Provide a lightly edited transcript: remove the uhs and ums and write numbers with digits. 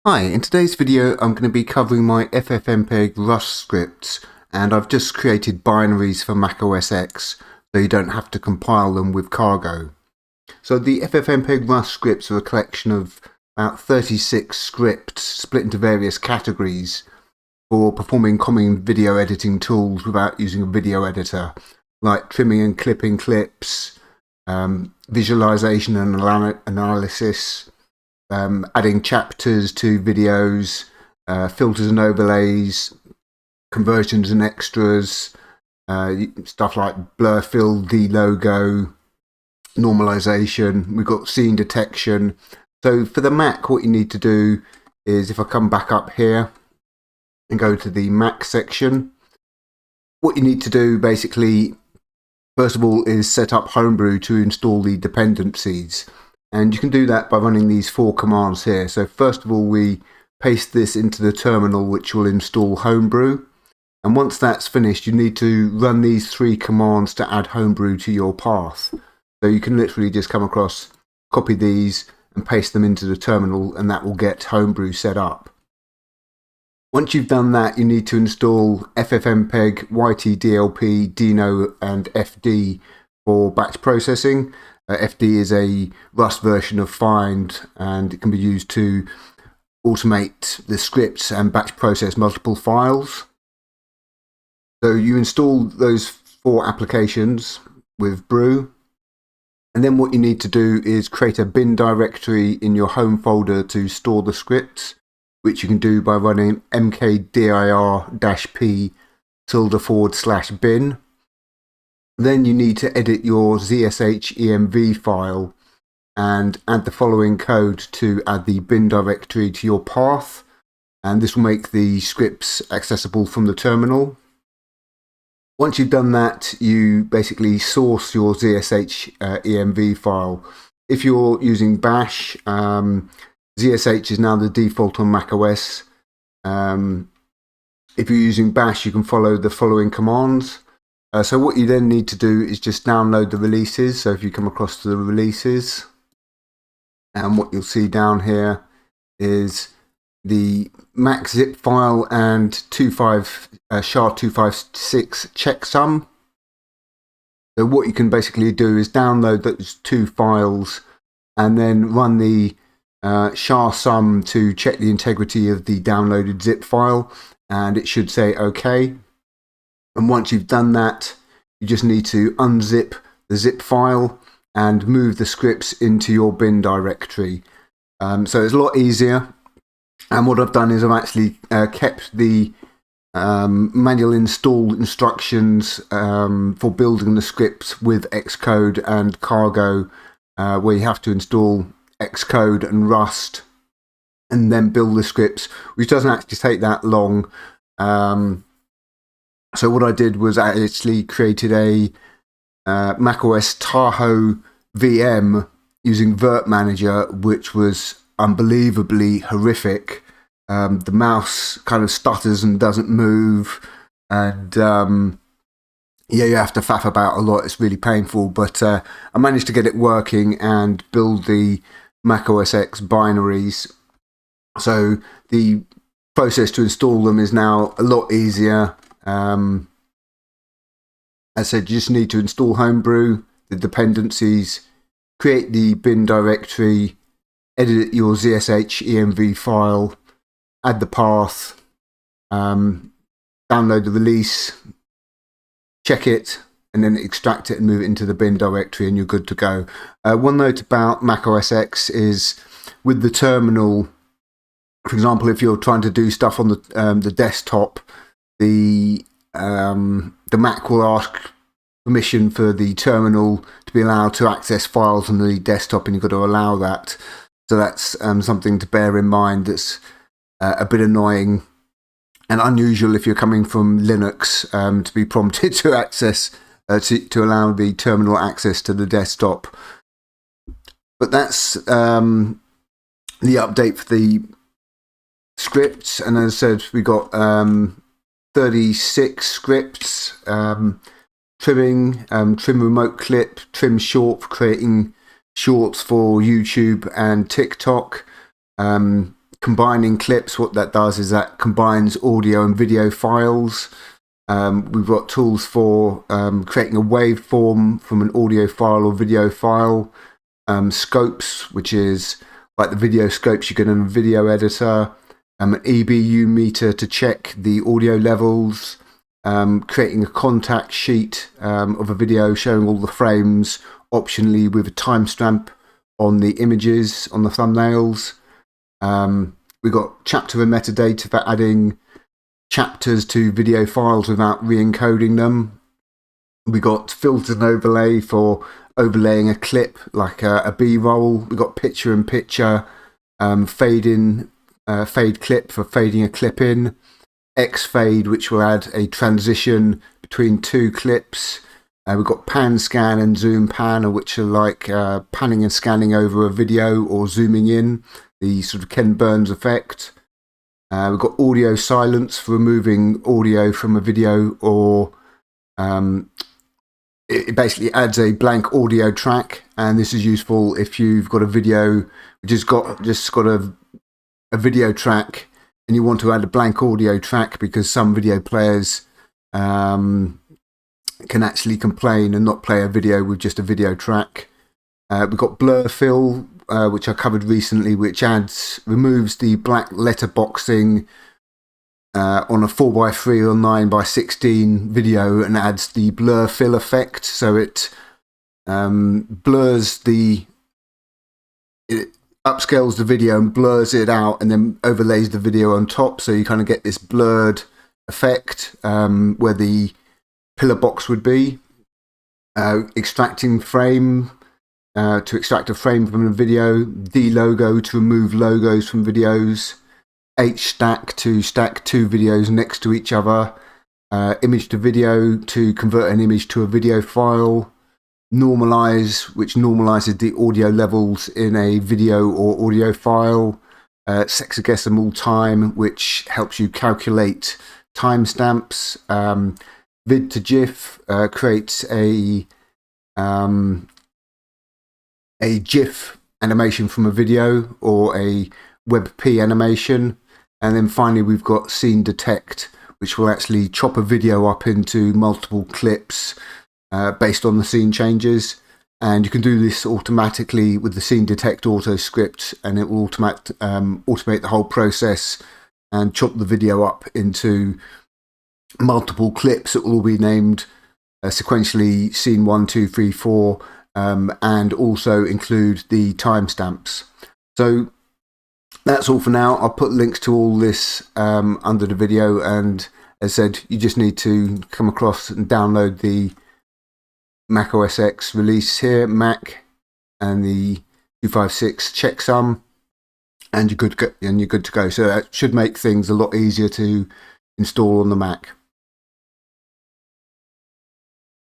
Hi, in today's video I'm going to be covering my FFmpeg Rust scripts, and I've just created binaries for macOS X so you don't have to compile them with cargo. So the FFmpeg Rust scripts are a collection of about 36 scripts split into various categories for performing common video editing tools without using a video editor, like trimming and clipping clips, visualization and analysis, adding chapters to videos, filters and overlays, conversions and extras, stuff like blur, fill, de-logo, normalization. We've got scene detection. So for the Mac, what you need to do is, if I come back up here and go to the Mac section, what you need to do basically, first of all, is set up Homebrew to install the dependencies. And you can do that by running these 4 commands here. So first of all, we paste this into the terminal, which will install Homebrew. And once that's finished, you need to run these 3 commands to add Homebrew to your path. So you can literally just come across, copy these and paste them into the terminal, and that will get Homebrew set up. Once you've done that, you need to install FFmpeg, YTDLP, Dino and FD for batch processing. FD is a Rust version of Find, and it can be used to automate the scripts and batch process multiple files. So you install those 4 applications with Brew, and then what you need to do is create a bin directory in your home folder to store the scripts, which you can do by running mkdir-p/bin. Then you need to edit your zsh-env file and add the following code to add the bin directory to your path, and this will make the scripts accessible from the terminal. Once you've done that, you basically source your zsh-env file. If you're using Bash, ZSH is now the default on macOS. If you're using Bash, you can follow the following commands. So what you then need to do is just download the releases. So if you come across to the releases, and what you'll see down here is the Mac zip file and SHA-256 checksum. So what you can basically do is download those 2 files and then run the SHA-sum to check the integrity of the downloaded zip file, and it should say OK. And once you've done that, you just need to unzip the zip file and move the scripts into your bin directory. So it's a lot easier. And what I've done is I've actually kept the manual install instructions for building the scripts with Xcode and Cargo, where you have to install Xcode and Rust and then build the scripts, which doesn't actually take that long. So what I did was I actually created a macOS Tahoe VM using Virt Manager, which was unbelievably horrific. The mouse kind of stutters and doesn't move, and yeah, you have to faff about a lot. It's really painful, but I managed to get it working and build the macOS X binaries. So the process to install them is now a lot easier. As I said, you just need to install Homebrew, the dependencies, create the bin directory, edit your zsh-env file, add the path, download the release, check it, and then extract it and move it into the bin directory, and you're good to go. One note about macOS X is with the terminal, for example, if you're trying to do stuff on the desktop, the Mac will ask permission for the terminal to be allowed to access files on the desktop, and you've got to allow that. So that's something to bear in mind. That's a bit annoying and unusual if you're coming from Linux, to be prompted to access to allow the terminal access to the desktop. But that's the update for the scripts, and as I said, we got 36 scripts: trimming, trim remote clip, trim short for creating shorts for YouTube and TikTok, combining clips, what that does is that combines audio and video files. We've got tools for creating a waveform from an audio file or video file. Scopes, which is like the video scopes you get in a video editor. An EBU meter to check the audio levels. Creating a contact sheet of a video showing all the frames, optionally with a timestamp on the images, on the thumbnails. We've got chapter and metadata for adding chapters to video files without re-encoding them. We got filter and overlay for overlaying a clip like a B-roll. We got picture in picture, fade clip for fading a clip in. X-fade, which will add a transition between two clips. We've got pan scan and zoom pan, which are like panning and scanning over a video or zooming in, the sort of Ken Burns effect. We've got audio silence for removing audio from a video, or it basically adds a blank audio track, and this is useful if you've got a video which has just got a video track and you want to add a blank audio track, because some video players can actually complain and not play a video with just a video track. We've got blur fill, which I covered recently, which removes the black letterboxing on a 4:3 or 9:16 video and adds the blur fill effect. So it it upscales the video and blurs it out and then overlays the video on top, so you kind of get this blurred effect where the pillar box would be. Extracting frame to extract a frame from a video. D-logo to remove logos from videos. H-stack to stack two videos next to each other. Image to video to convert an image to a video file. Normalize, which normalizes the audio levels in a video or audio file. Sexagesimal time, which helps you calculate timestamps. Vid to GIF creates a GIF animation from a video or a WebP animation. And then finally we've got scene detect, which will actually chop a video up into multiple clips based on the scene changes. And you can do this automatically with the scene detect auto script, and it will automate the whole process and chop the video up into multiple clips that will all be named sequentially scene 1, 2, 3, 4, and also include the timestamps. So that's all for now. I'll put links to all this under the video, and as I said, you just need to come across and download the macOS X release here, Mac, and the 256 checksum, and you're good to go. So that should make things a lot easier to install on the Mac.